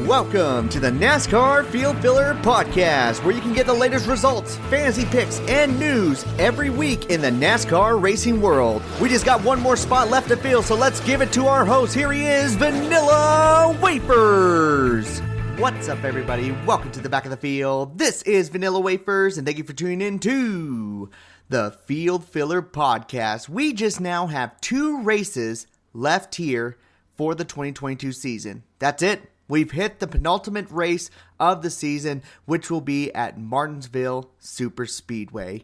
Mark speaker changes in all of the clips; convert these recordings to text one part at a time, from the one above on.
Speaker 1: Welcome to the NASCAR Field Filler Podcast, where you can get the latest results, fantasy picks, and news every week in the NASCAR racing world. We just got one more spot left to fill, so let's give it to our host. Here he is, Vanilla Wafers. What's up, everybody? Welcome to the back of the field. This is Vanilla Wafers, and thank you for tuning in to the Field Filler Podcast. We just now have 2 races left here for the 2022 season. That's it. We've hit the penultimate race of the season, which will be at Martinsville Speedway.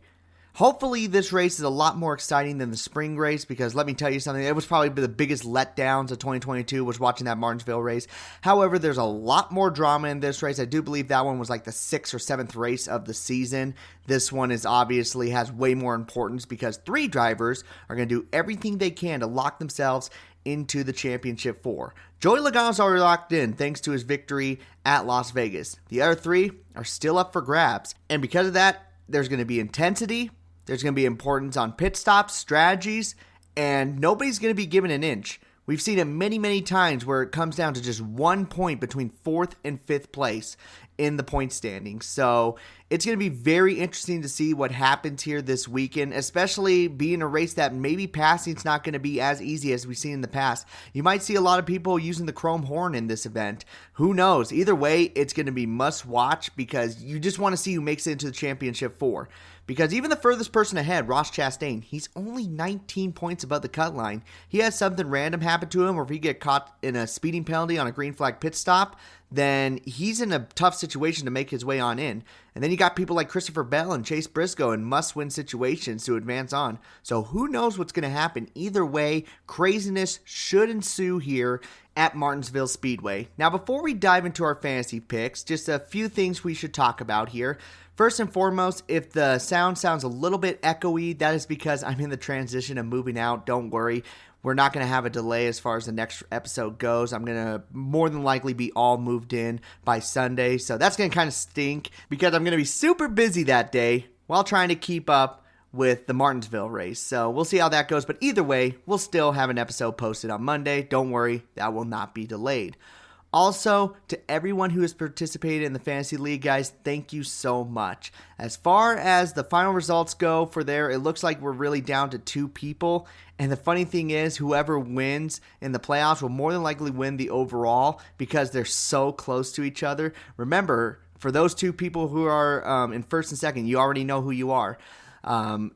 Speaker 1: Hopefully this race is a lot more exciting than the spring race, because let me tell you something, it was probably the biggest letdowns of 2022 was watching that Martinsville race. However, there's a lot more drama in this race. I do believe that one was like the 6th or 7th race of the season. This one is obviously has way more importance because 3 drivers are going to do everything they can to lock themselves into the championship 4. Joey Logano's already locked in thanks to his victory at Las Vegas. The other 3 are still up for grabs. And because of that, there's going to be intensity, there's going to be importance on pit stops, strategies, and nobody's going to be given an inch. We've seen it many, many times where it comes down to just 1 point between 4th and 5th place in the point standings. So it's going to be very interesting to see what happens here this weekend, especially being a race that maybe passing is not going to be as easy as we've seen in the past. You might see a lot of people using the chrome horn in this event. Who knows? Either way, it's going to be must watch because you just want to see who makes it into the championship 4. Because even the furthest person ahead, Ross Chastain, he's only 19 points above the cut line. He has something random happen to him, or if he get caught in a speeding penalty on a green flag pit stop, then he's in a tough situation to make his way on in. And then you got people like Christopher Bell and Chase Briscoe in must-win situations to advance on. So who knows what's going to happen? Either way, craziness should ensue here at Martinsville Speedway. Now, before we dive into our fantasy picks, just a few things we should talk about here. First and foremost, if the sound sounds a little bit echoey, that is because I'm in the transition of moving out. Don't worry. We're not going to have a delay as far as the next episode goes. I'm going to more than likely be all moved in by Sunday. So that's going to kind of stink because I'm going to be super busy that day while trying to keep up with the Martinsville race. So we'll see how that goes. But either way, we'll still have an episode posted on Monday. Don't worry, that will not be delayed. Also, to everyone who has participated in the Fantasy League, guys, thank you so much. As far as the final results go for there, it looks like we're really down to 2 people. And the funny thing is, whoever wins in the playoffs will more than likely win the overall because they're so close to each other. Remember, for those 2 people who are in first and second, you already know who you are.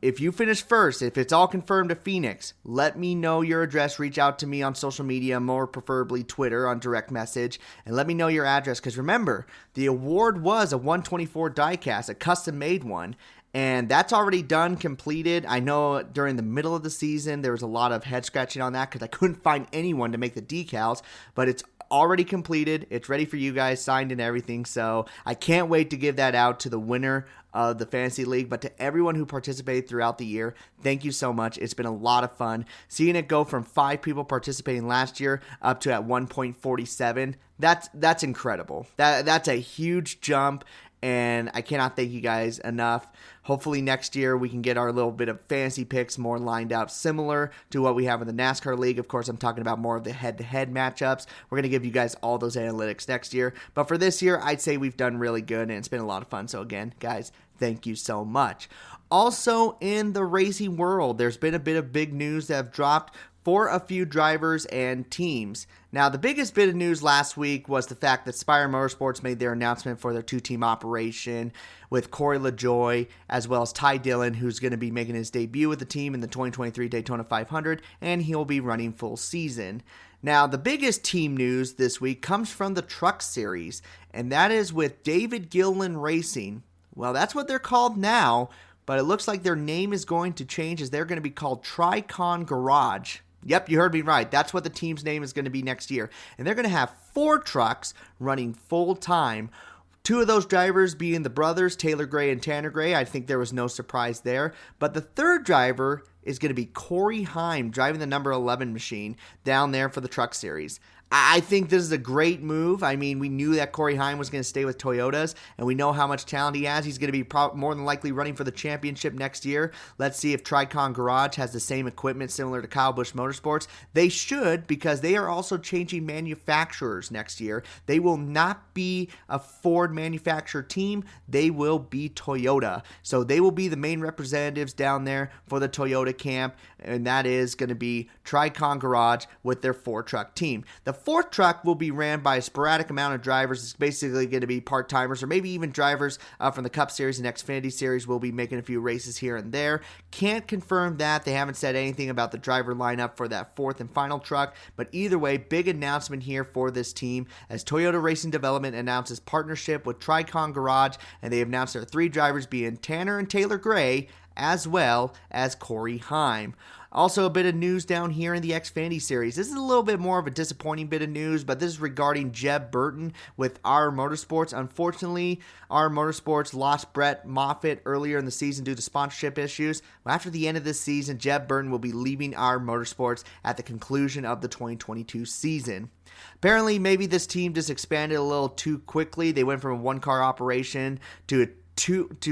Speaker 1: If you finish first, if it's all confirmed to Phoenix, let me know your address. Reach out to me on social media, more preferably Twitter on direct message, and let me know your address. Because remember, the award was a 124 diecast, a custom-made one, and that's already done, completed. I know during the middle of the season, there was a lot of head scratching on that because I couldn't find anyone to make the decals, but it's already completed. It's ready for you guys, signed and everything. So I can't wait to give that out to the winner of the Fantasy League. But to everyone who participated throughout the year, thank you so much. It's been a lot of fun. Seeing it go from 5 people participating last year up to at 1.47, that's incredible. That's a huge jump. And I cannot thank you guys enough. Hopefully next year we can get our little bit of fantasy picks more lined out, similar to what we have in the NASCAR League. Of course, I'm talking about more of the head-to-head matchups. We're going to give you guys all those analytics next year. But for this year, I'd say we've done really good, and it's been a lot of fun. So again, guys, thank you so much. Also, in the racing world, there's been a bit of big news that have dropped for a few drivers and teams. Now, the biggest bit of news last week was the fact that Spire Motorsports made their announcement for their 2-team operation with Corey LaJoie as well as Ty Dillon, who's going to be making his debut with the team in the 2023 Daytona 500, and he'll be running full season. Now, the biggest team news this week comes from the Truck Series, and that is with David Gilliland Racing. Well, that's what they're called now, but it looks like their name is going to change as they're going to be called Tricon Garage. Yep, you heard me right. That's what the team's name is going to be next year. And they're going to have 4 trucks running full time. 2 of those drivers being the brothers, Taylor Gray and Tanner Gray. I think there was no surprise there. But the 3rd driver is going to be Corey Heim driving the number 11 machine down there for the Truck Series. I think this is a great move. I mean, we knew that Corey Heim was going to stay with Toyotas, and we know how much talent he has. He's going to be more than likely running for the championship next year. Let's see if Tricon Garage has the same equipment similar to Kyle Busch Motorsports. They should, because they are also changing manufacturers next year. They will not be a Ford manufactured team. They will be Toyota. So they will be the main representatives down there for the Toyota camp, and that is going to be Tricon Garage with their 4-truck team. The 4th truck will be ran by a sporadic amount of drivers. It's basically going to be part-timers or maybe even drivers from the Cup Series and Xfinity Series will be making a few races here and there. Can't confirm that. They haven't said anything about the driver lineup for that 4th and final truck, but either way, big announcement here for this team as Toyota Racing Development announces partnership with Tricon Garage, and they announced their 3 drivers being Tanner and Taylor Gray, as well as Corey Heim. Also, a bit of news down here in the Xfinity Series. This is a little bit more of a disappointing bit of news, but this is regarding Jeb Burton with R Motorsports. Unfortunately, R Motorsports lost Brett Moffitt earlier in the season due to sponsorship issues. After the end of this season, Jeb Burton will be leaving R Motorsports at the conclusion of the 2022 season. Apparently, maybe this team just expanded a little too quickly. They went from a 1-car operation to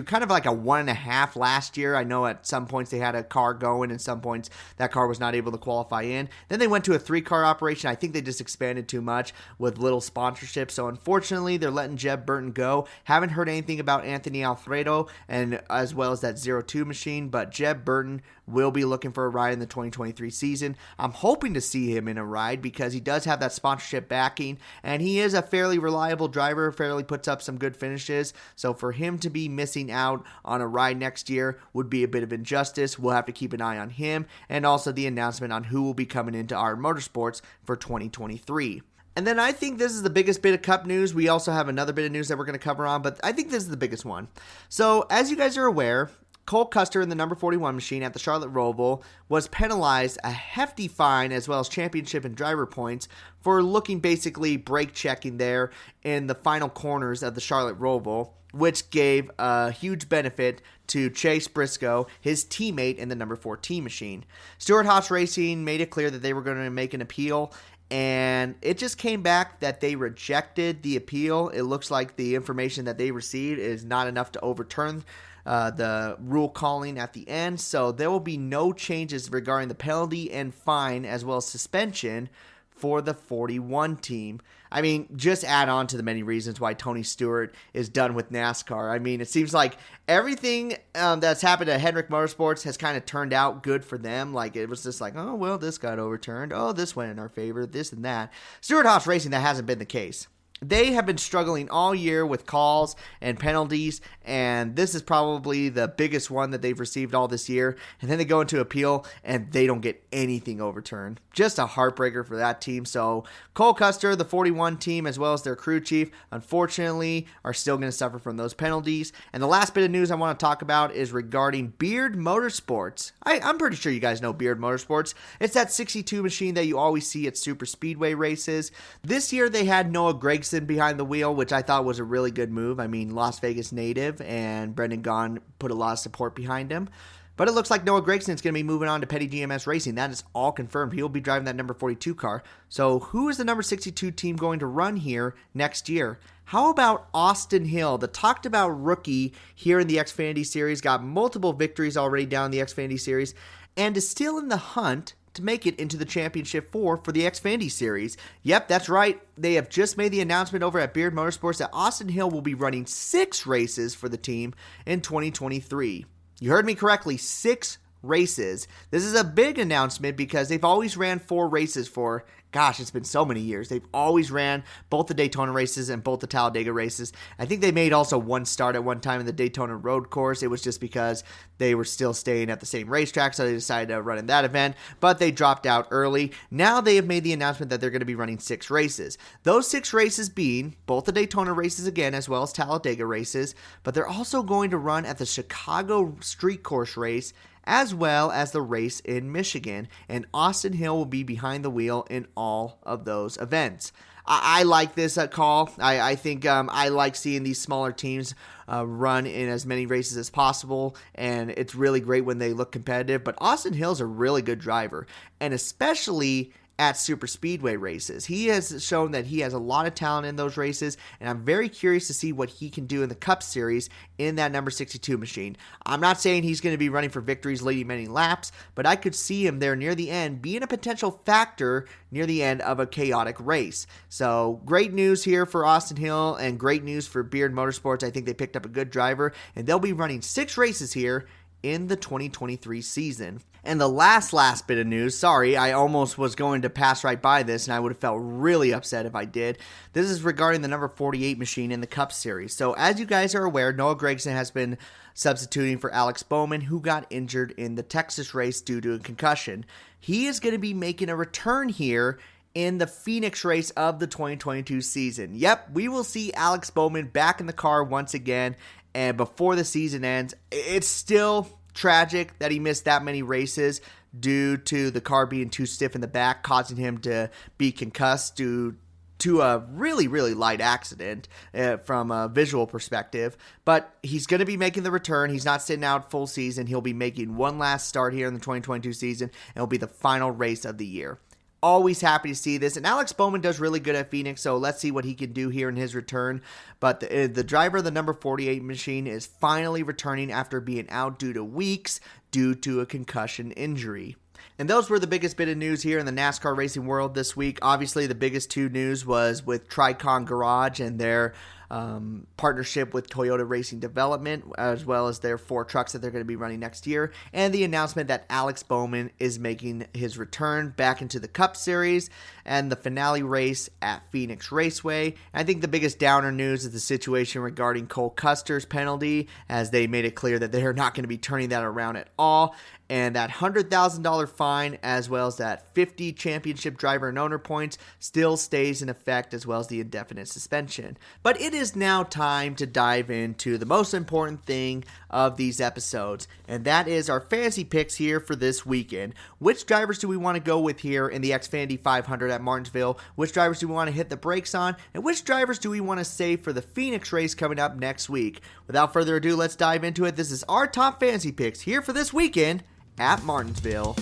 Speaker 1: kind of like a 1.5 last year. I know at some points they had a car going and some points that car was not able to qualify in. Then they went to a 3-car operation. I think they just expanded too much with little sponsorship. So unfortunately, they're letting Jeb Burton go. Haven't heard anything about Anthony Alfredo and as well as that 02 machine, but Jeb Burton will be looking for a ride in the 2023 season. I'm hoping to see him in a ride because he does have that sponsorship backing and he is a fairly reliable driver, fairly puts up some good finishes. So for him to be missing out on a ride next year would be a bit of injustice. We'll have to keep an eye on him and also the announcement on who will be coming into our motorsports for 2023. And then I think this is the biggest bit of Cup news. We also have another bit of news that we're going to cover on, but I think this is the biggest one. So as you guys are aware, Cole Custer in the number 41 machine at the Charlotte Roval was penalized a hefty fine as well as championship and driver points for looking basically brake checking there in the final corners of the Charlotte Roval, which gave a huge benefit to Chase Briscoe, his teammate in the number 14 machine. Stewart-Haas Racing made it clear that they were going to make an appeal, and it just came back that they rejected the appeal. It looks like the information that they received is not enough to overturn the rule calling at the end, so there will be no changes regarding the penalty and fine as well as suspension for the 41 team. I mean, just add on to the many reasons why Tony Stewart is done with NASCAR. I mean, it seems like everything that's happened at Hendrick Motorsports has kind of turned out good for them. Like, it was just like, oh, well, this got overturned. Oh, this went in our favor, this and that. Stewart-Haas Racing, that hasn't been the case. They have been struggling all year with calls and penalties, and this is probably the biggest one that they've received all this year. And then they go into appeal, and they don't get anything overturned. Just a heartbreaker for that team. So Cole Custer, the 41 team, as well as their crew chief, unfortunately, are still going to suffer from those penalties. And the last bit of news I want to talk about is regarding Beard Motorsports. I'm pretty sure you guys know Beard Motorsports. It's that 62 machine that you always see at super speedway races. This year, they had Noah Gregson behind the wheel, which I thought was a really good move. I mean, Las Vegas native, and Brendan Gaughan put a lot of support behind him. But it looks like Noah Gragson is going to be moving on to Petty GMS Racing. That is all confirmed. He will be driving that number 42 car. So who is the number 62 team going to run here next year? How about Austin Hill, the talked about rookie here in the Xfinity Series, got multiple victories already down in the Xfinity Series, and is still in the hunt to make it into the Championship 4 for the Xfinity Series. Yep, that's right. They have just made the announcement over at Beard Motorsports that Austin Hill will be running 6 races for the team in 2023. You heard me correctly, 6 races. This is a big announcement because they've always ran 4 races for, gosh, it's been so many years. They've always ran both the Daytona races and both the Talladega races. I think they made also one start at one time in the Daytona road course. It was just because they were still staying at the same racetrack, so they decided to run in that event, but they dropped out early. Now they have made the announcement that they're going to be running 6 races. Those 6 races being both the Daytona races again, as well as Talladega races, but they're also going to run at the Chicago street course race, as well as the race in Michigan, and Austin Hill will be behind the wheel in all of those events. I like this call. I think I like seeing these smaller teams run in as many races as possible, and it's really great when they look competitive, but Austin Hill's a really good driver, and especially at super speedway races. He has shown that he has a lot of talent in those races, and I'm very curious to see what he can do in the Cup Series in that number 62 machine. I'm not saying he's going to be running for victories leading many laps, but I could see him there near the end being a potential factor near the end of a chaotic race. So great news here for Austin Hill and great news for Beard Motorsports. I think they picked up a good driver, and they'll be running 6 races here in the 2023 season. And the last bit of news, sorry, I almost was going to pass right by this and I would have felt really upset if I did. This is regarding the number 48 machine in the Cup Series. So as you guys are aware, Noah Gragson has been substituting for Alex Bowman, who got injured in the Texas race due to a concussion. He is going to be making a return here in the Phoenix race of the 2022 season. Yep, we will see Alex Bowman back in the car once again, and before the season ends. It's still tragic that he missed that many races due to the car being too stiff in the back, causing him to be concussed due to a really light accident from a visual perspective. But he's going to be making the return. He's not sitting out full season. He'll be making one last start here in the 2022 season, and it'll be the final race of the year. Always happy to see this, and Alex Bowman does really good at Phoenix, so let's see what he can do here in his return. But the driver of the number 48 machine is finally returning after being out due to weeks due to a concussion injury. And those were the biggest bit of news here in the NASCAR racing world this week. Obviously, the biggest 2 news was with Tricon Garage and their partnership with Toyota Racing Development, as well as their 4 trucks that they're going to be running next year, and the announcement that Alex Bowman is making his return back into the Cup Series and the finale race at Phoenix Raceway. I think the biggest downer news is the situation regarding Cole Custer's penalty, as they made it clear that they are not going to be turning that around at all. And that $100,000 fine, as well as that 50 championship driver and owner points, still stays in effect, as well as the indefinite suspension. But it is now time to dive into the most important thing of these episodes, and that is our fantasy picks here for this weekend. Which drivers do we want to go with here in the Xfinity 500 at Martinsville? Which drivers do we want to hit the brakes on? And which drivers do we want to save for the Phoenix race coming up next week? Without further ado, let's dive into it. This is our top fantasy picks here for this weekend at Martinsville.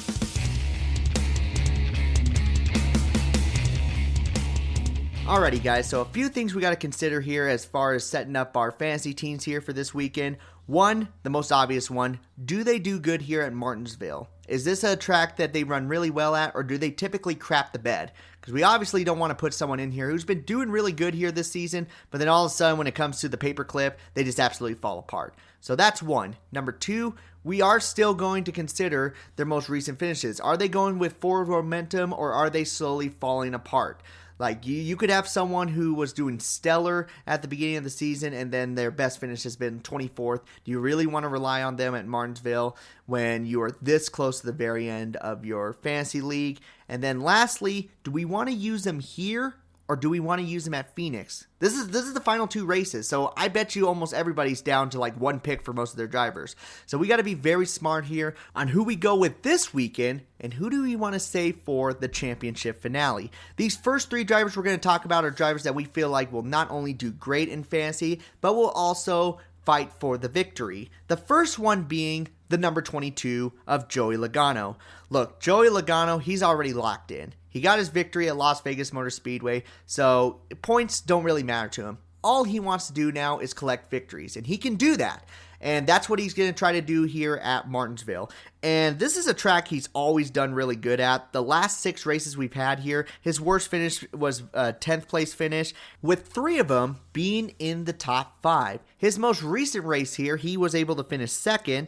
Speaker 1: Alrighty guys, so a few things we got to consider here as far as setting up our fantasy teams here for this weekend. One, the most obvious one, do they do good here at Martinsville? Is this a track that they run really well at, or do they typically crap the bed? Because we obviously don't want to put someone in here who's been doing really good here this season, but then all of a sudden when it comes to the paperclip, they just absolutely fall apart. So that's one. Number 2, we are still going to consider their most recent finishes. Are they going with forward momentum, or are they slowly falling apart? Like, you could have someone who was doing stellar at the beginning of the season and then their best finish has been 24th. Do you really want to rely on them at Martinsville when you are this close to the very end of your fantasy league? And then lastly, do we want to use them here, or do we want to use them at Phoenix? This is the final 2 races, so I bet you almost everybody's down to like 1 pick for most of their drivers. So we got to be very smart here on who we go with this weekend and who do we want to save for the championship finale. These first 3 drivers we're going to talk about are drivers that we feel like will not only do great in fantasy, but will also fight for the victory. The first one being the number 22 of Joey Logano. Look, Joey Logano, he's already locked in. He got his victory at Las Vegas Motor Speedway, so points don't really matter to him. All he wants to do now is collect victories, and he can do that. And that's what he's going to try to do here at Martinsville. And this is a track he's always done really good at. The last 6 races we've had here, his worst finish was a 10th place finish, with 3 of them being in the top 5. His most recent race here, he was able to finish 2nd.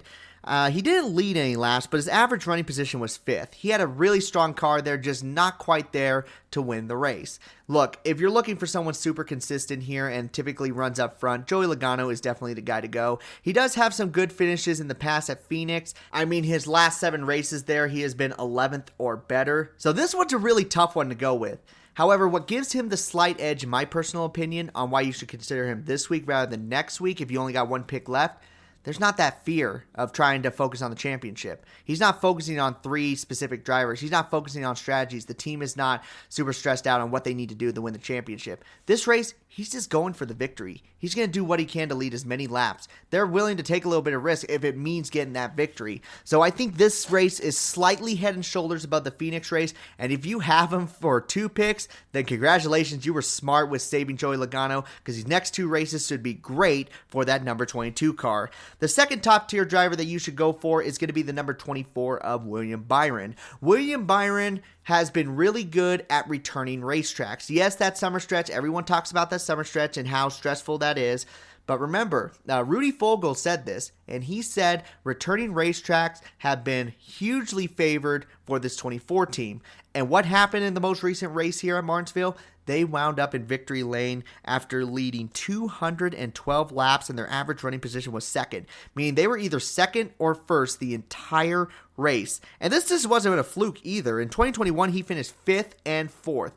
Speaker 1: He didn't lead any laps, but his average running position was 5th. He had a really strong car there, just not quite there to win the race. Look, if you're looking for someone super consistent here and typically runs up front, Joey Logano is definitely the guy to go. He does have some good finishes in the past at Phoenix. I mean, his last 7 races there, he has been 11th or better. So this one's a really tough one to go with. However, what gives him the slight edge, in my personal opinion, on why you should consider him this week rather than next week if you only got 1 pick left, there's not that fear of trying to focus on the championship. He's not focusing on 3 specific drivers. He's not focusing on strategies. The team is not super stressed out on what they need to do to win the championship. This race, he's just going for the victory. He's going to do what he can to lead as many laps. They're willing to take a little bit of risk if it means getting that victory. So I think this race is slightly head and shoulders above the Phoenix race. And if you have him for 2 picks, then congratulations, you were smart with saving Joey Logano, because these next 2 races should be great for that number 22 car. The second top tier driver that you should go for is going to be the number 24 of William Byron. William Byron has been really good at returning racetracks. Yes, that summer stretch, everyone talks about that summer stretch and how stressful that is. But remember, Rudy Fogel said this, and he said returning racetracks have been hugely favored for this 24 team. And what happened in the most recent race here at Martinsville? They wound up in victory lane after leading 212 laps, and their average running position was second, meaning they were either second or first the entire race. And this just wasn't a fluke either. In 2021, he finished 5th and 4th.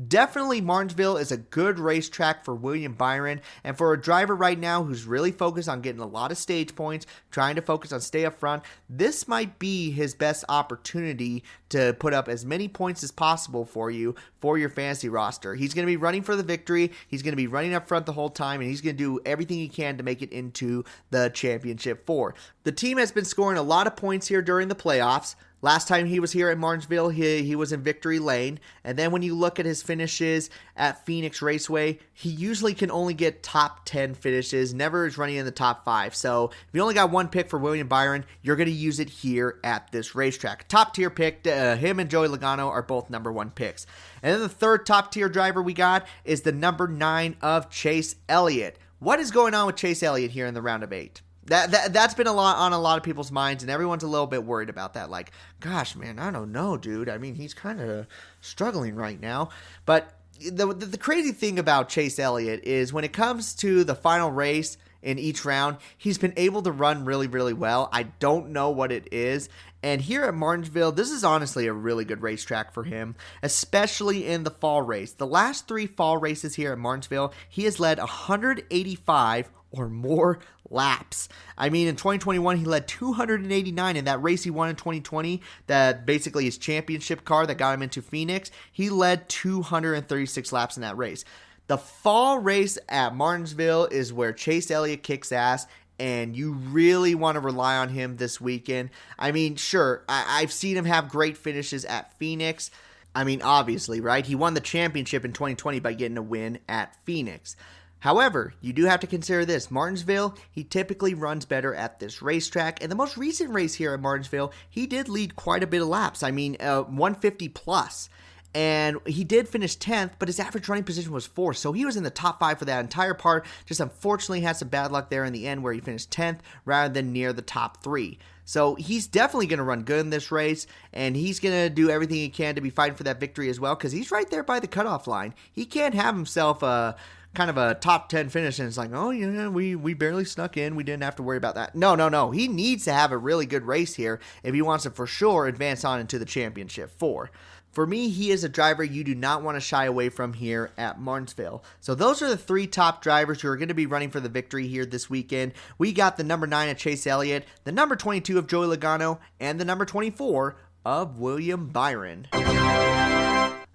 Speaker 1: Definitely Martinsville is a good racetrack for William Byron, and for a driver right now who's really focused on getting a lot of stage points, trying to focus on stay up front, this might be his best opportunity to put up as many points as possible for you for your fantasy roster. He's going to be running for the victory. He's going to be running up front the whole time, and he's going to do everything he can to make it into the championship 4. The team has been scoring a lot of points here during the playoffs. Last time he was here at Martinsville, he was in victory lane. And then when you look at his finishes at Phoenix Raceway, he usually can only get top 10 finishes, never is running in the top 5. So if you only got 1 pick for William Byron, you're going to use it here at this racetrack. Top tier pick, him and Joey Logano are both number 1 picks. And then the third top tier driver we got is the number 9 of Chase Elliott. What is going on with Chase Elliott here in the round of 8? That's been a lot on a lot of people's minds, and everyone's a little bit worried about that. Like, gosh, man, I don't know, dude. I mean, he's kind of struggling right now. But the crazy thing about Chase Elliott is when it comes to the final race in each round, he's been able to run really, really well. I don't know what it is. And here at Martinsville, this is honestly a really good racetrack for him, especially in the fall race. The last 3 fall races here at Martinsville, he has led 185 or more laps. I mean, in 2021, he led 289 in that race he won in 2020, that basically his championship car that got him into Phoenix. He led 236 laps in that race. The fall race at Martinsville is where Chase Elliott kicks ass, and you really want to rely on him this weekend. I mean, sure, I've seen him have great finishes at Phoenix. I mean, obviously, right? He won the championship in 2020 by getting a win at Phoenix. However, you do have to consider this. Martinsville, he typically runs better at this racetrack. And the most recent race here at Martinsville, he did lead quite a bit of laps. I mean, 150 plus. And he did finish 10th, but his average running position was 4th. So he was in the top 5 for that entire part. Just unfortunately had some bad luck there in the end where he finished 10th rather than near the top 3. So he's definitely going to run good in this race, and he's going to do everything he can to be fighting for that victory as well, because he's right there by the cutoff line. He can't have himself a kind of a top 10 finish and it's like, oh yeah, we barely snuck in, we didn't have to worry about that. No, he needs to have a really good race here if he wants to for sure advance on into the championship 4. For me, he is a driver you do not want to shy away from here at Martinsville. So those are the 3 top drivers who are going to be running for the victory here this weekend. We got the number 9 of Chase Elliott, the number 22 of Joey Logano, and the number 24 of William Byron.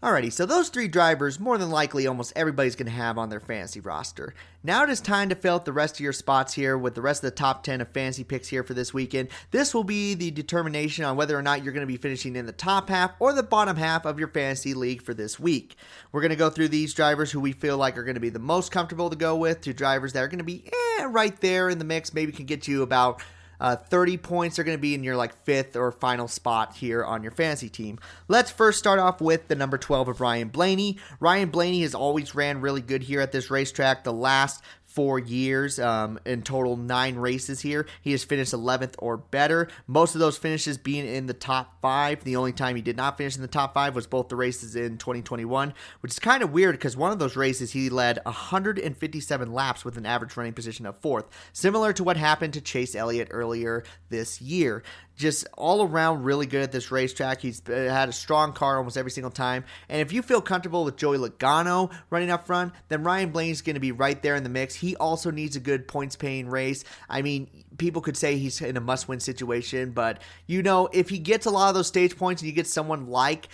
Speaker 1: Alrighty, so those 3 drivers, more than likely almost everybody's going to have on their fantasy roster. Now it is time to fill out the rest of your spots here with the rest of the top 10 of fantasy picks here for this weekend. This will be the determination on whether or not you're going to be finishing in the top half or the bottom half of your fantasy league for this week. We're going to go through these drivers who we feel like are going to be the most comfortable to go with, to drivers that are going to be right there in the mix, maybe can get you about 30 points. Are going to be in your 5th or final spot here on your fantasy team. Let's first start off with the number 12 of Ryan Blaney. Ryan Blaney has always ran really good here at this racetrack. The last 4 years, in total 9 races here, he has finished 11th or better. Most of those finishes being in the top 5. The only time he did not finish in the top 5 was both the races in 2021, which is kind of weird because one of those races he led 157 laps with an average running position of 4th, similar to what happened to Chase Elliott earlier this year. Just all around really good at this racetrack. He's had a strong car almost every single time. And if you feel comfortable with Joey Logano running up front, then Ryan Blaney's going to be right there in the mix. he also needs a good points-paying race. I mean, people could say he's in a must-win situation, but if he gets a lot of those stage points and you get someone like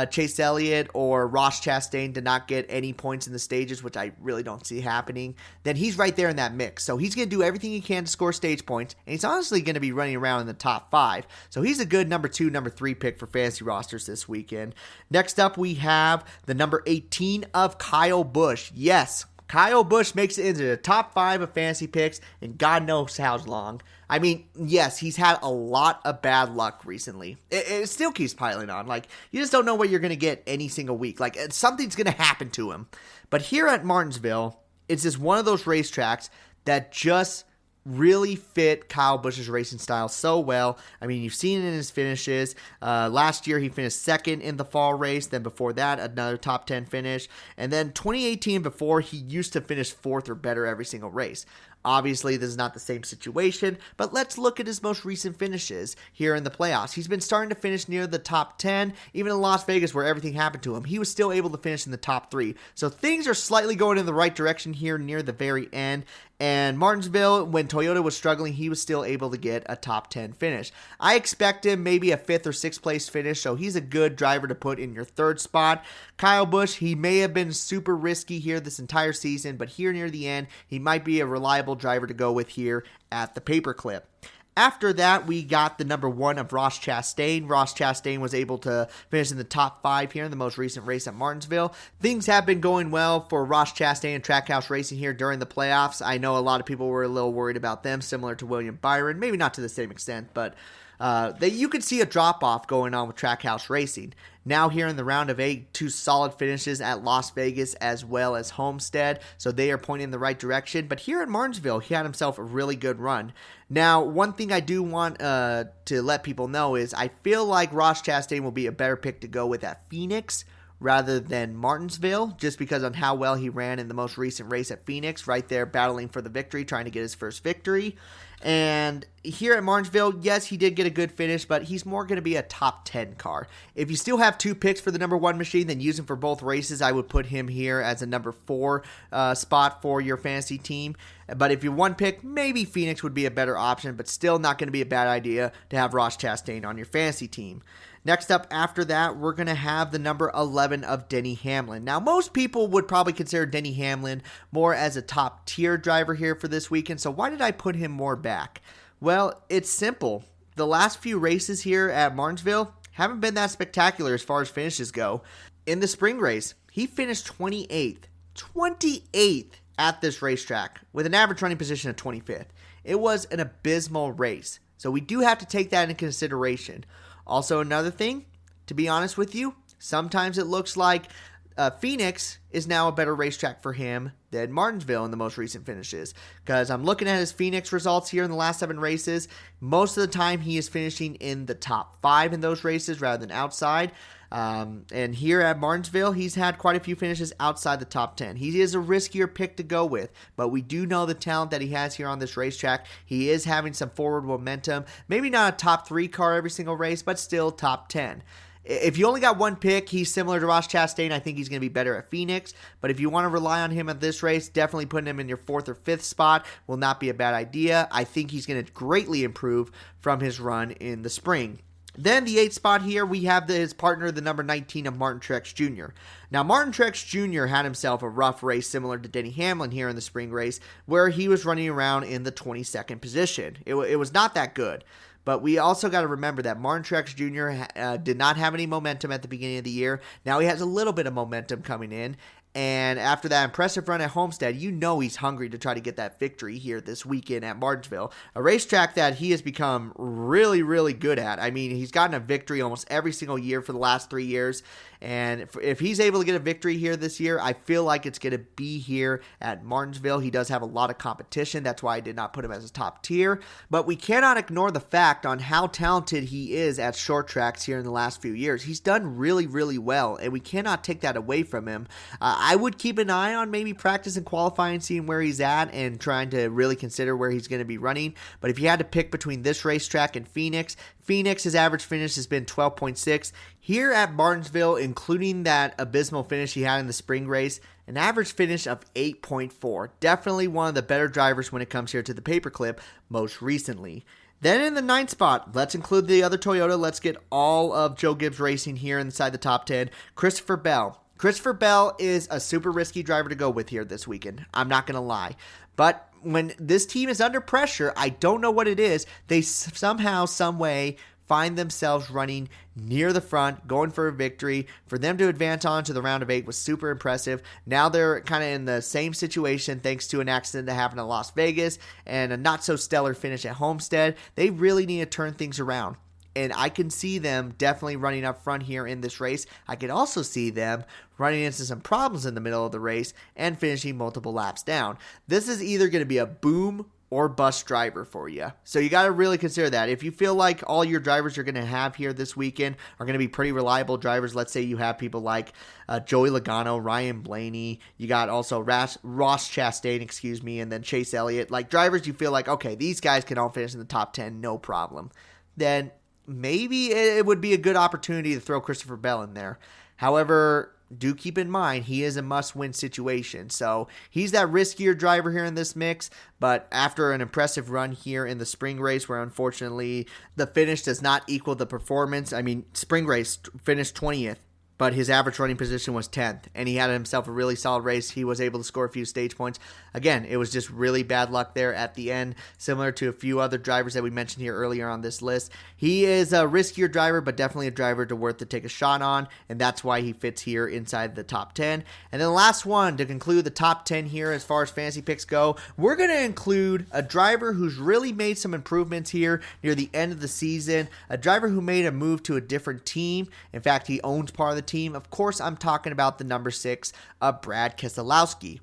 Speaker 1: Chase Elliott or Ross Chastain to not get any points in the stages, which I really don't see happening, then he's right there in that mix. So he's going to do everything he can to score stage points, and he's honestly going to be running around in the top 5. So he's a good number 2, number 3 pick for fantasy rosters this weekend. Next up, we have the number 18 of Kyle Busch. Yes, Kyle Busch makes it into the top 5 of fantasy picks, and God knows how long. I mean, yes, he's had a lot of bad luck recently. It still keeps piling on. Like, you just don't know what you're going to get any single week. Like, something's going to happen to him. But here at Martinsville, it's just one of those racetracks that just really fit Kyle Busch's racing style so well. I mean, you've seen it in his finishes. Last year, he finished second in the fall race. Then before that, another top 10 finish. And then 2018 before, he used to finish 4th or better every single race. Obviously, this is not the same situation, but let's look at his most recent finishes here in the playoffs. He's been starting to finish near the top 10, even in Las Vegas where everything happened to him. He was still able to finish in the top 3. So things are slightly going in the right direction here near the very end. And Martinsville, when Toyota was struggling, he was still able to get a top 10 finish. I expect him maybe a 5th or 6th place finish, so he's a good driver to put in your 3rd spot. Kyle Busch, he may have been super risky here this entire season, but here near the end, he might be a reliable driver to go with here at the paperclip. After that, we got the number 1 of Ross Chastain. Ross Chastain was able to finish in the top 5 here in the most recent race at Martinsville. Things have been going well for Ross Chastain and Trackhouse Racing here during the playoffs. I know a lot of people were a little worried about them, similar to William Byron. Maybe not to the same extent, but you could see a drop-off going on with Trackhouse Racing. Now here in the round of 8, 2 solid finishes at Las Vegas as well as Homestead, so they are pointing in the right direction. But here in Martinsville, he had himself a really good run. Now, one thing I do want to let people know is I feel like Ross Chastain will be a better pick to go with at Phoenix rather than Martinsville, just because on how well he ran in the most recent race at Phoenix, right there battling for the victory, trying to get his first victory. And here at Martinsville, yes, he did get a good finish, but he's more going to be a top 10 car. If you still have 2 picks for the number 1 machine, then use him for both races. I would put him here as a number 4 spot for your fantasy team. But if you 1 pick, maybe Phoenix would be a better option, but still not going to be a bad idea to have Ross Chastain on your fantasy team. Next up after that, we're going to have the number 11 of Denny Hamlin. Now, most people would probably consider Denny Hamlin more as a top tier driver here for this weekend, so why did I put him more back? Well, it's simple. The last few races here at Martinsville haven't been that spectacular as far as finishes go. In the spring race, he finished 28th. 28th at this racetrack with an average running position of 25th. It was an abysmal race, so we do have to take that into consideration. Also, another thing, to be honest with you, sometimes it looks like Phoenix is now a better racetrack for him than Martinsville in the most recent finishes. Because I'm looking at his Phoenix results here in the last 7 races. Most of the time he is finishing in the top 5 in those races rather than outside. And here at Martinsville, he's had quite a few finishes outside the top 10. He is a riskier pick to go with, but we do know the talent that he has here on this racetrack. He is having some forward momentum. Maybe not a top 3 car every single race, but still top 10. If you only got 1 pick, he's similar to Ross Chastain. I think he's going to be better at Phoenix. But if you want to rely on him at this race, definitely putting him in your 4th or 5th spot will not be a bad idea. I think he's going to greatly improve from his run in the spring. Then the 8th spot here, we have his partner, the number 19 of Martin Truex Jr. Now, Martin Truex Jr. had himself a rough race similar to Denny Hamlin here in the spring race, where he was running around in the 22nd position. It was not that good. But we also got to remember that Martin Truex Jr. Did not have any momentum at the beginning of the year. Now he has a little bit of momentum coming in. And after that impressive run at Homestead, you know he's hungry to try to get that victory here this weekend at Martinsville, a racetrack that he has become really, really good at. I mean, he's gotten a victory almost every single year for the last 3 years. And if he's able to get a victory here this year, I feel like it's going to be here at Martinsville. He does have a lot of competition. That's why I did not put him as a top tier. But we cannot ignore the fact on how talented he is at short tracks here in the last few years. He's done really, really well, and we cannot take that away from him. I would keep an eye on maybe practice and qualifying, seeing where he's at and trying to really consider where he's going to be running. But if you had to pick between this racetrack and Phoenix, his average finish has been 12.6. Here at Martinsville, including that abysmal finish he had in the spring race, an average finish of 8.4. Definitely one of the better drivers when it comes here to the paperclip most recently. Then in the 9th spot, let's include the other Toyota. Let's get all of Joe Gibbs Racing here inside the top 10. Christopher Bell. Christopher Bell is a super risky driver to go with here this weekend. I'm not going to lie. But when this team is under pressure, I don't know what it is. They somehow, some way find themselves running near the front, going for a victory. For them to advance on to the round of 8 was super impressive. Now they're kind of in the same situation thanks to an accident that happened at Las Vegas and a not so stellar finish at Homestead. They really need to turn things around. And I can see them definitely running up front here in this race. I can also see them running into some problems in the middle of the race and finishing multiple laps down. This is either going to be a boom or bust driver for you. So you got to really consider that. If you feel like all your drivers you're going to have here this weekend are going to be pretty reliable drivers, let's say you have people like Joey Logano, Ryan Blaney, you got also Ross Chastain, and then Chase Elliott, like drivers you feel like, okay, these guys can all finish in the top 10, no problem. Then maybe it would be a good opportunity to throw Christopher Bell in there. However, do keep in mind, he is a must-win situation. So he's that riskier driver here in this mix, but after an impressive run here in the spring race where unfortunately the finish does not equal the performance. I mean, spring race finished 20th. But his average running position was 10th, and he had himself a really solid race. He was able to score a few stage points. Again, it was just really bad luck there at the end, similar to a few other drivers that we mentioned here earlier on this list. He is a riskier driver, but definitely a driver worth to take a shot on, and that's why he fits here inside the top 10. And then the last one to conclude the top 10 here as far as fantasy picks go, we're going to include a driver who's really made some improvements here near the end of the season, a driver who made a move to a different team. In fact, he owns part of the team. Of course, I'm talking about the number 6, Brad Keselowski.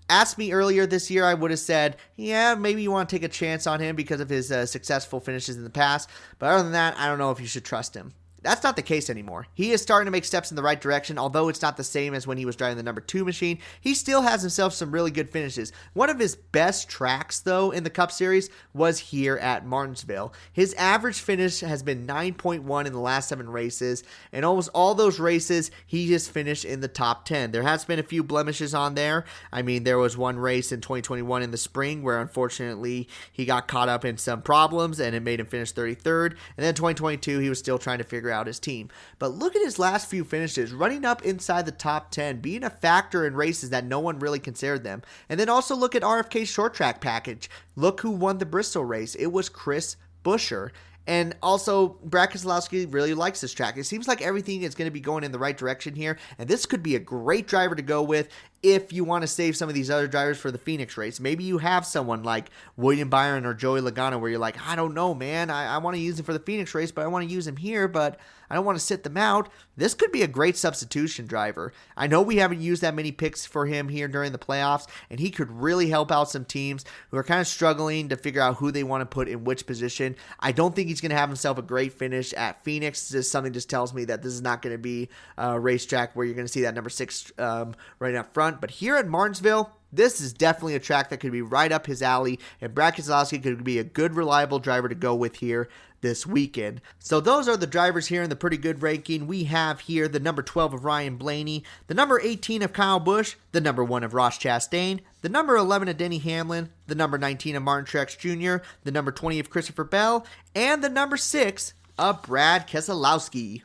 Speaker 1: Asked me earlier this year, I would have said, yeah, maybe you want to take a chance on him because of his successful finishes in the past. But other than that, I don't know if you should trust him. That's not the case anymore. He is starting to make steps in the right direction, although it's not the same as when he was driving the number 2 machine. He still has himself some really good finishes. One of his best tracks, though, in the Cup Series was here at Martinsville. His average finish has been 9.1 in the last 7 races, and almost all those races, he just finished in the top 10. There has been a few blemishes on there. I mean, there was one race in 2021 in the spring where, unfortunately, he got caught up in some problems, and it made him finish 33rd. And then 2022, he was still trying to figure out his team. But look at his last few finishes, running up inside the top 10, being a factor in races that no one really considered them. And then also look at RFK's short track package. Look who won the Bristol race. It was Chris Buescher. And also, Brad Keselowski really likes this track. It seems like everything is going to be going in the right direction here, and this could be a great driver to go with if you want to save some of these other drivers for the Phoenix race. Maybe you have someone like William Byron or Joey Logano where you're like, I don't know, man. I want to use him for the Phoenix race, but I want to use him here, but I don't want to sit them out. This could be a great substitution driver. I know we haven't used that many picks for him here during the playoffs, and he could really help out some teams who are kind of struggling to figure out who they want to put in which position. I don't think he's going to have himself a great finish at Phoenix. Something just tells me that this is not going to be a racetrack where you're going to see that number 6 right up front. But here at Martinsville, this is definitely a track that could be right up his alley, and Brad Keselowski could be a good, reliable driver to go with here this weekend. So those are the drivers here in the pretty good ranking. We have here the number 12 of Ryan Blaney, the number 18 of Kyle Busch, the number 1 of Ross Chastain, the number 11 of Denny Hamlin, the number 19 of Martin Truex Jr., the number 20 of Christopher Bell, and the number 6 of Brad Keselowski.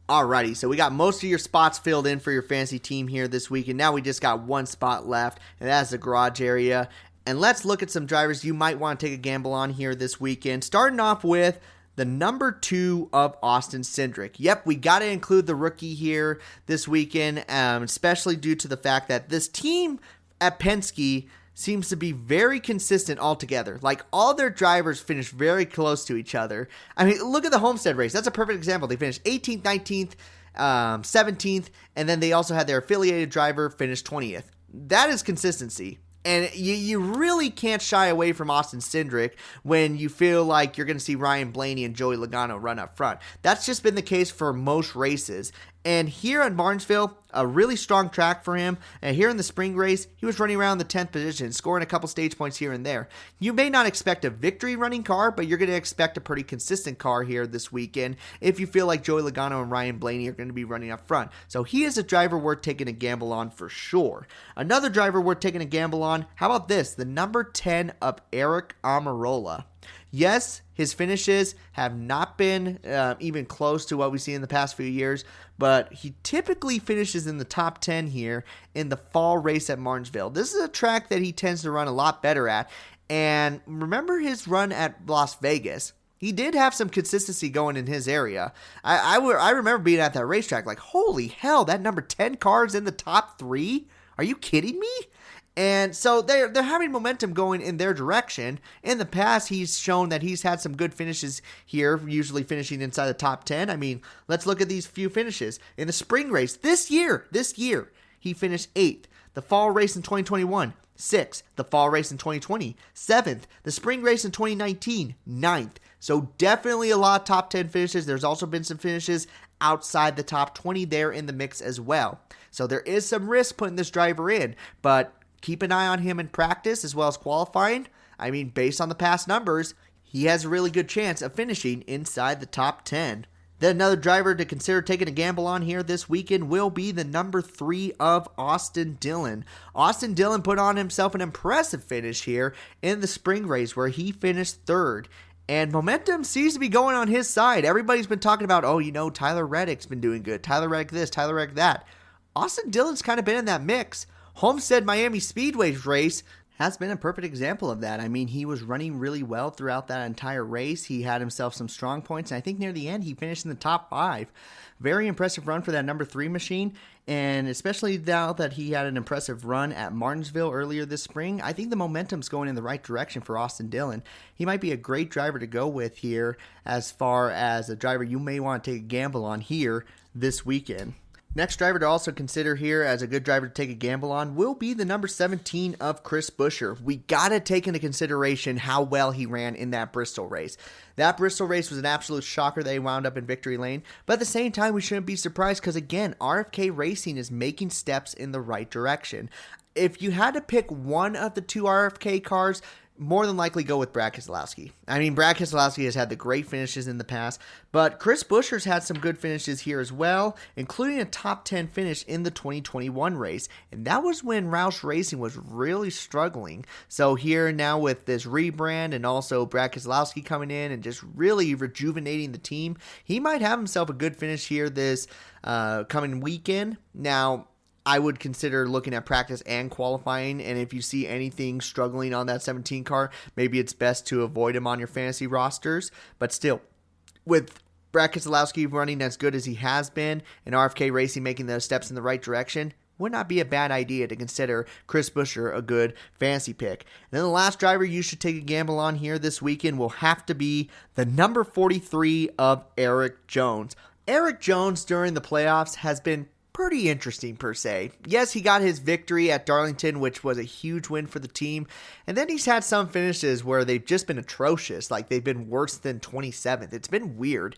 Speaker 1: Alrighty, so we got most of your spots filled in for your fantasy team here this week, and now we just got one spot left, and that's the garage area. And let's look at some drivers you might want to take a gamble on here this weekend, starting off with the number 2 of Austin Cindric. Yep, we got to include the rookie here this weekend, especially due to the fact that this team at Penske seems to be very consistent altogether. Like, all their drivers finish very close to each other. I mean, look at the Homestead race. That's a perfect example. They finished 18th, 19th, 17th, and then they also had their affiliated driver finish 20th. That is consistency. And you really can't shy away from Austin Cindric when you feel like you're going to see Ryan Blaney and Joey Logano run up front. That's just been the case for most races. And here at Martinsville, a really strong track for him. And here in the spring race, he was running around the 10th position, scoring a couple stage points here and there. You may not expect a victory running car, but you're going to expect a pretty consistent car here this weekend if you feel like Joey Logano and Ryan Blaney are going to be running up front. So he is a driver worth taking a gamble on for sure. Another driver worth taking a gamble on, how about this? The number 10 of Eric Almirola. Yes, his finishes have not been even close to what we see in the past few years, but he typically finishes in the top 10 here in the fall race at Martinsville. This is a track that he tends to run a lot better at, and remember his run at Las Vegas. He did have some consistency going in his area. I remember being at that racetrack like, holy hell, that number 10 car is in the top 3? Are you kidding me? And so they're having momentum going in their direction. In the past, he's shown that he's had some good finishes here, usually finishing inside the top 10. I mean, let's look at these few finishes. In the spring race this year, he finished 8th. The fall race in 2021, 6th. The fall race in 2020, 7th. The spring race in 2019, 9th. So definitely a lot of top 10 finishes. There's also been some finishes outside the top 20 there in the mix as well. So there is some risk putting this driver in, but keep an eye on him in practice as well as qualifying. I mean, based on the past numbers, he has a really good chance of finishing inside the top 10. Then another driver to consider taking a gamble on here this weekend will be the number 3 of Austin Dillon. Austin Dillon put on himself an impressive finish here in the spring race where he finished 3rd. And momentum seems to be going on his side. Everybody's been talking about, Tyler Reddick's been doing good. Tyler Reddick this, Tyler Reddick that. Austin Dillon's kind of been in that mix. Homestead Miami Speedway's race has been a perfect example of that. I mean, he was running really well throughout that entire race. He had himself some strong points, and I think near the end he finished in the top 5. Very impressive run for that number 3 machine, and especially now that he had an impressive run at Martinsville earlier this spring, I think the momentum's going in the right direction for Austin Dillon. He might be a great driver to go with here as far as a driver you may want to take a gamble on here this weekend. Next driver to also consider here as a good driver to take a gamble on will be the number 17 of Chris Buescher. We got to take into consideration how well he ran in that Bristol race. That Bristol race was an absolute shocker that he wound up in victory lane, but at the same time, we shouldn't be surprised because, again, RFK Racing is making steps in the right direction. If you had to pick one of the 2 RFK cars, more than likely go with Brad Keselowski. I mean, Brad Keselowski has had the great finishes in the past, but Chris Buescher's had some good finishes here as well, including a top 10 finish in the 2021 race, and that was when Roush Racing was really struggling. So here now with this rebrand and also Brad Keselowski coming in and just really rejuvenating the team, he might have himself a good finish here this coming weekend. Now, I would consider looking at practice and qualifying, and if you see anything struggling on that 17 car, maybe it's best to avoid him on your fantasy rosters. But still, with Brad Keselowski running as good as he has been, and RFK Racing making those steps in the right direction, would not be a bad idea to consider Chris Buescher a good fantasy pick. And then the last driver you should take a gamble on here this weekend will have to be the number 43 of Eric Jones. Eric Jones during the playoffs has been pretty interesting per se. Yes, he got his victory at Darlington, which was a huge win for the team. And then he's had some finishes where they've just been atrocious, like they've been worse than 27th. It's been weird.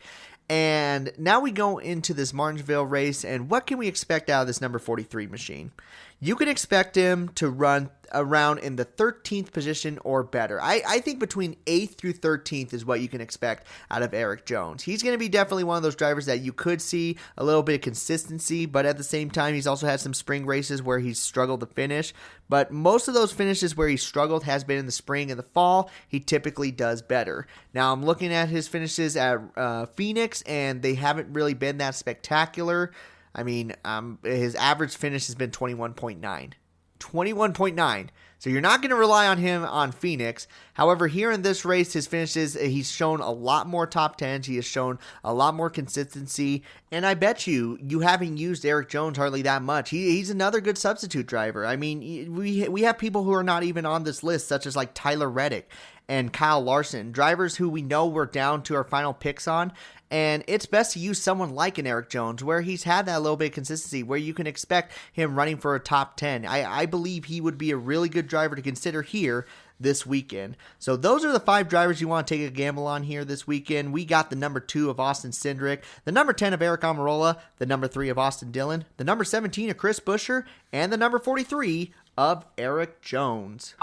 Speaker 1: And now we go into this Martinsville race, and what can we expect out of this number 43 machine? You can expect him to run around in the 13th position or better. I think between 8th through 13th is what you can expect out of Eric Jones. He's going to be definitely one of those drivers that you could see a little bit of consistency, but at the same time, he's also had some spring races where he's struggled to finish. But most of those finishes where he struggled has been in the spring and the fall. He typically does better. Now, I'm looking at his finishes at Phoenix, and they haven't really been that spectacular. I mean, his average finish has been 21.9. 21.9. So you're not going to rely on him on Phoenix. However, here in this race, his finishes, he's shown a lot more top 10s. He has shown a lot more consistency. And I bet you haven't used Eric Jones hardly that much. He's another good substitute driver. I mean, we have people who are not even on this list, such as like Tyler Reddick and Kyle Larson, drivers who we know we're down to our final picks on. And it's best to use someone like an Eric Jones, where he's had that little bit of consistency, where you can expect him running for a top 10. I believe he would be a really good driver to consider here this weekend. So those are the 5 drivers you want to take a gamble on here this weekend. We got the number 2 of Austin Cindric, the number 10 of Eric Almirola, the number 3 of Austin Dillon, the number 17 of Chris Buescher, and the number 43 of Eric Jones.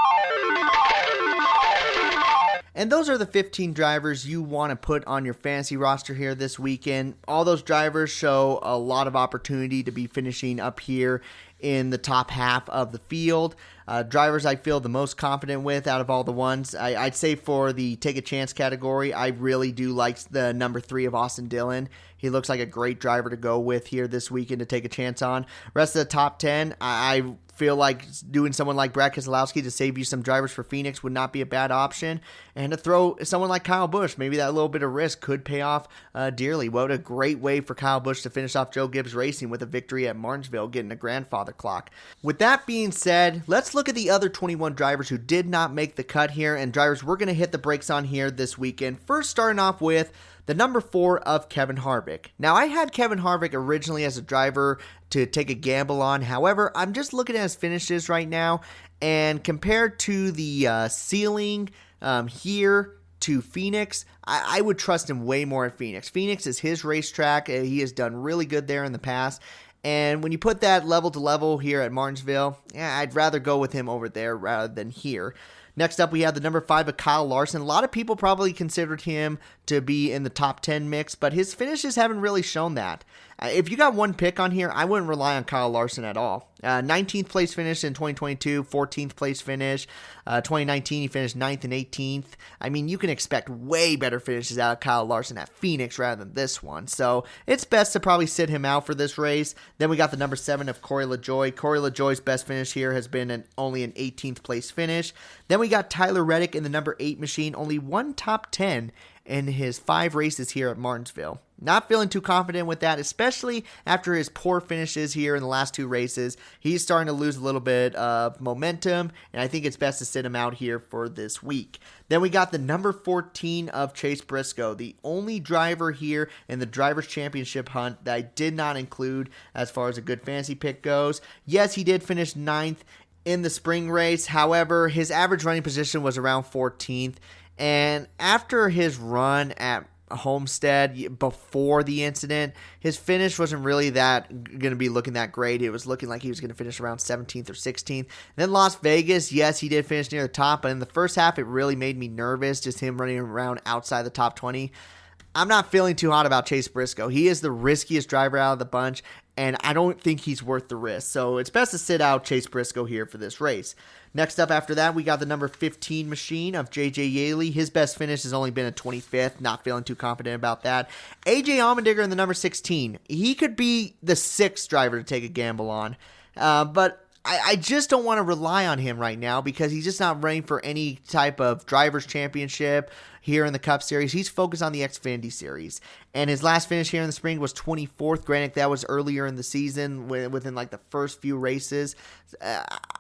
Speaker 1: And those are the 15 drivers you want to put on your fantasy roster here this weekend. All those drivers show a lot of opportunity to be finishing up here in the top half of the field. Drivers I feel the most confident with out of all the ones. I'd say for the take a chance category, I really do like the number 3 of Austin Dillon. He looks like a great driver to go with here this weekend to take a chance on. Rest of the top 10, I feel like doing someone like Brad Keselowski to save you some drivers for Phoenix would not be a bad option. And to throw someone like Kyle Busch, maybe that little bit of risk could pay off dearly. What a great way for Kyle Busch to finish off Joe Gibbs Racing with a victory at Martinsville, getting a grandfather clock. With that being said, let's look at the other 21 drivers who did not make the cut here, and drivers we're going to hit the brakes on here this weekend. First, starting off with the number 4 of Kevin Harvick. Now, I had Kevin Harvick originally as a driver to take a gamble on. However, I'm just looking at his finishes right now, and compared to the ceiling here to Phoenix, I would trust him way more at Phoenix. Phoenix is his racetrack. He has done really good there in the past. And when you put that level to level here at Martinsville, I'd rather go with him over there rather than here. Next up, we have the number 5 of Kyle Larson. A lot of people probably considered him to be in the top 10 mix, but his finishes haven't really shown that. If you got one pick on here, I wouldn't rely on Kyle Larson at all. 19th place finish in 2022, 14th place finish. 2019, he finished 9th and 18th. I mean, you can expect way better finishes out of Kyle Larson at Phoenix rather than this one. So it's best to probably sit him out for this race. Then we got the number 7 of Corey LaJoie. Corey LaJoie's best finish here has been only an 18th place finish. Then we got Tyler Reddick in the number 8 machine. Only one top 10 in his 5 races here at Martinsville. Not feeling too confident with that, especially after his poor finishes here in the last 2 races. He's starting to lose a little bit of momentum, and I think it's best to sit him out here for this week. Then we got the number 14 of Chase Briscoe, the only driver here in the Drivers' Championship hunt that I did not include as far as a good fantasy pick goes. Yes, he did finish 9th in the spring race. However, his average running position was around 14th. And after his run at Homestead before the incident, his finish wasn't really going to be looking that great. It was looking like he was going to finish around 17th or 16th. Then Las Vegas, yes, he did finish near the top, but in the first half, it really made me nervous, just him running around outside the top 20. I'm not feeling too hot about Chase Briscoe. He is the riskiest driver out of the bunch, and I don't think he's worth the risk. So it's best to sit out Chase Briscoe here for this race. Next up after that, we got the number 15 machine of J.J. Yaley. His best finish has only been a 25th. Not feeling too confident about that. A.J. Allmendinger in the number 16. He could be the 6th driver to take a gamble on. But I just don't want to rely on him right now because he's just not running for any type of Drivers' Championship here in the Cup Series. He's focused on the Xfinity Series. And his last finish here in the spring was 24th. Granted, that was earlier in the season within like the first few races.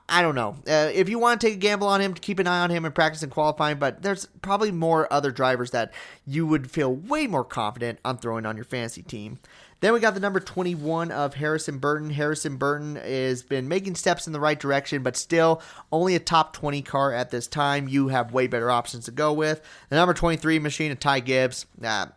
Speaker 1: I don't know. If you want to take a gamble on him, keep an eye on him in practice and qualifying, but there's probably more other drivers that you would feel way more confident on throwing on your fantasy team. Then we got the number 21 of Harrison Burton. Harrison Burton has been making steps in the right direction, but still only a top 20 car at this time. You have way better options to go with. The number 23 machine of Ty Gibbs.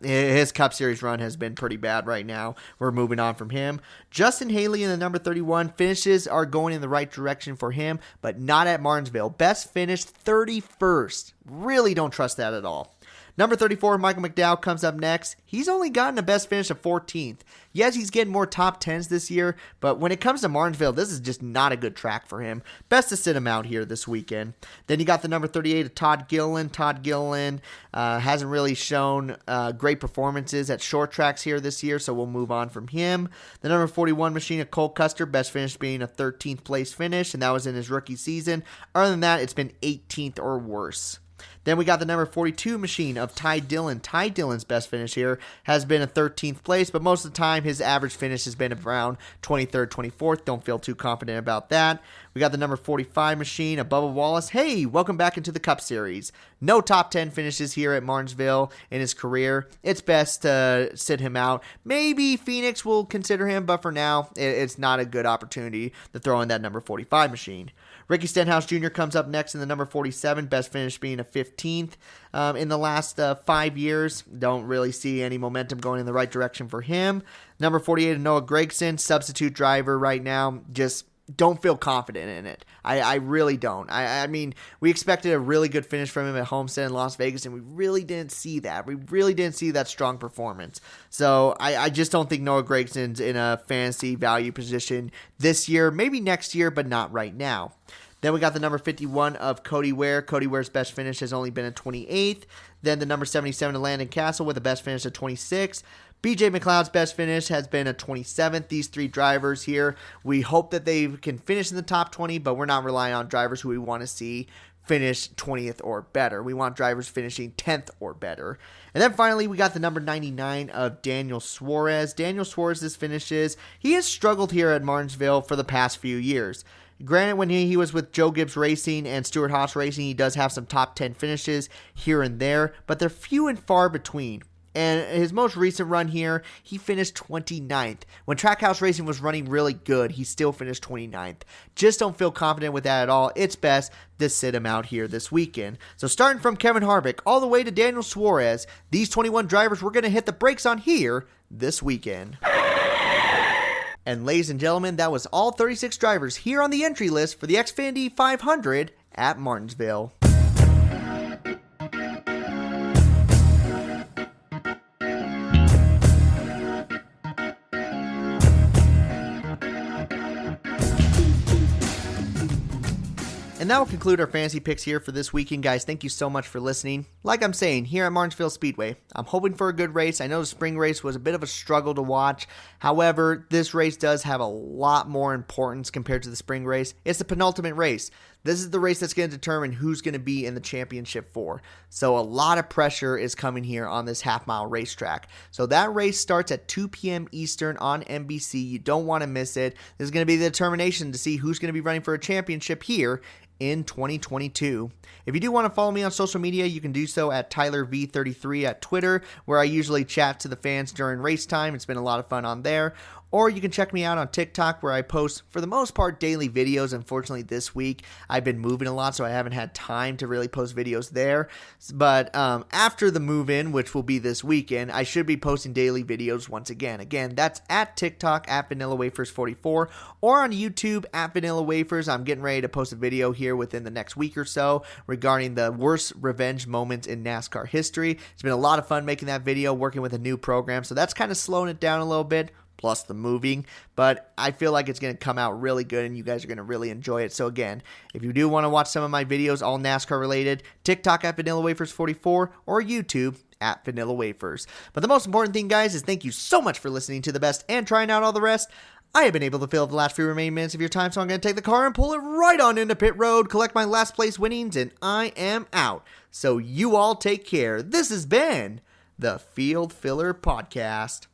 Speaker 1: His Cup Series run has been pretty bad right now. We're moving on from him. Justin Haley in the number 31. Finishes are going in the right direction for him, but not at Martinsville. Best finish 31st. Really don't trust that at all. Number 34, Michael McDowell comes up next. He's only gotten a best finish of 14th. Yes, he's getting more top 10s this year, but when it comes to Martinsville, this is just not a good track for him. Best to sit him out here this weekend. Then you got the number 38 of Todd Gilliland. Todd Gilliland hasn't really shown great performances at short tracks here this year, so we'll move on from him. The number 41 machine of Cole Custer, best finish being a 13th place finish, and that was in his rookie season. Other than that, it's been 18th or worse. Then we got the number 42 machine of Ty Dillon. Ty Dillon's best finish here has been a 13th place, but most of the time his average finish has been around 23rd, 24th. Don't feel too confident about that. We got the number 45 machine of Bubba Wallace. Hey, welcome back into the Cup Series. No top 10 finishes here at Martinsville in his career. It's best to sit him out. Maybe Phoenix will consider him, but for now, it's not a good opportunity to throw in that number 45 machine. Ricky Stenhouse Jr. comes up next in the number 47, best finish being a 15th. In the last 5 years, don't really see any momentum going in the right direction for him. Number 48, Noah Gragson, substitute driver right now, just don't feel confident in it. I really don't. I mean, we expected a really good finish from him at Homestead in Las Vegas, and we really didn't see that. We really didn't see that strong performance. So I just don't think Noah Gregson's in a fantasy value position this year, maybe next year, but not right now. Then we got the number 51 of Cody Ware. Cody Ware's best finish has only been a 28th. Then the number 77 of Landon Castle with a best finish of 26th. BJ MacLeod's best finish has been a 27th. These three drivers here, we hope that they can finish in the top 20, but we're not relying on drivers who we want to see finish 20th or better. We want drivers finishing 10th or better. And then finally, we got the number 99 of Daniel Suarez. Daniel Suarez's finishes, he has struggled here at Martinsville for the past few years. Granted, when he was with Joe Gibbs Racing and Stuart Haas Racing, he does have some top 10 finishes here and there, but they're few and far between. And his most recent run here, he finished 29th. When Trackhouse Racing was running really good, he still finished 29th. Just don't feel confident with that at all. It's best to sit him out here this weekend. So starting from Kevin Harvick all the way to Daniel Suarez, these 21 drivers we're going to hit the brakes on here this weekend. And ladies and gentlemen, that was all 36 drivers here on the entry list for the Xfinity 500 at Martinsville. And that will conclude our fantasy picks here for this weekend, guys. Thank you so much for listening. Like I'm saying, here at Martinsville Speedway, I'm hoping for a good race. I know the spring race was a bit of a struggle to watch. However, this race does have a lot more importance compared to the spring race. It's the penultimate race. This is the race that's going to determine who's going to be in the championship for. So a lot of pressure is coming here on this half-mile racetrack. So that race starts at 2 p.m. Eastern on NBC. You don't want to miss it. This is going to be the determination to see who's going to be running for a championship here in 2022. If you do want to follow me on social media, you can do so at TylerV33 at Twitter, where I usually chat to the fans during race time. It's been a lot of fun on there. Or you can check me out on TikTok, where I post, for the most part, daily videos. Unfortunately, this week, I've been moving a lot, so I haven't had time to really post videos there. But after the move-in, which will be this weekend, I should be posting daily videos once again. Again, that's at TikTok, at VanillaWafers44, or on YouTube, at Vanilla Wafers. I'm getting ready to post a video here within the next week or so regarding the worst revenge moments in NASCAR history. It's been a lot of fun making that video, working with a new program, so that's kind of slowing it down a little bit, plus the moving, but I feel like it's going to come out really good and you guys are going to really enjoy it. So again, if you do want to watch some of my videos, all NASCAR related, TikTok at VanillaWafers44 or YouTube at Vanilla Wafers. But the most important thing, guys, is thank you so much for listening to the best and trying out all the rest. I have been able to fill up the last few remaining minutes of your time, so I'm going to take the car and pull it right on into pit road, collect my last place winnings, and I am out. So you all take care. This has been the Field Filler Podcast.